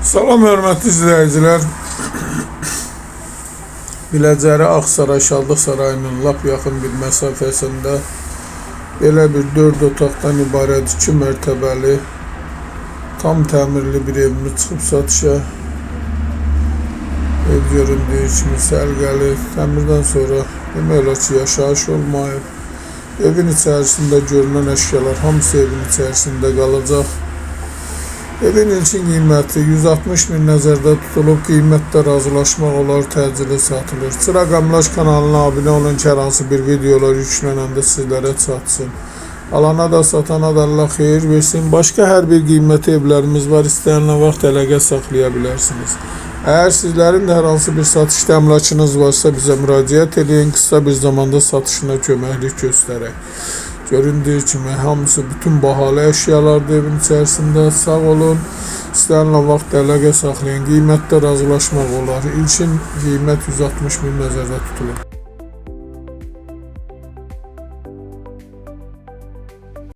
Salam hörmətli izləyicilər. Biləcəri Ağsaray Şadlıq Sarayının lap yaxın bir məsafəsində belə bir 4 otaqdan ibarət 2 mərtəbəli tam təmirli bir evimiz çıxıb satışa. Ev göründüyü kimi sərgəli, təmirdən sonra demək olar ki, yaşayış olmayıb. Evin içərisində görünən əşyalar hamısı evin içərisində qalacaq. Evin ilkin qiyməti 160 min nəzərdə tutulub, qiymətdə razılaşmaq olar, təcili satılır. Çıraq Əmlak kanalına abunə olun ki, hər hansı bir videolar yüklənəndə sizlərə çatsın. Alana da satana da Allah xeyir versin. Başqa hər bir qiymətli evlərimiz var, istəyənlə vaxt əlaqə saxlaya bilərsiniz. Əgər sizlərin də hər hansı bir satışda əmlakınız varsa bizə müraciət edin, qısa bir zamanda satışına köməklik göstərək. Göründüyü kimi hamısı bütün bahalı əşyalardır evin içərisində. Sağ olun, istəyənlə vaxt əlaqə saxlayın, qiymətdə razılaşmaq olar. İlkin qiymət 160 min nəzərdə tutulur.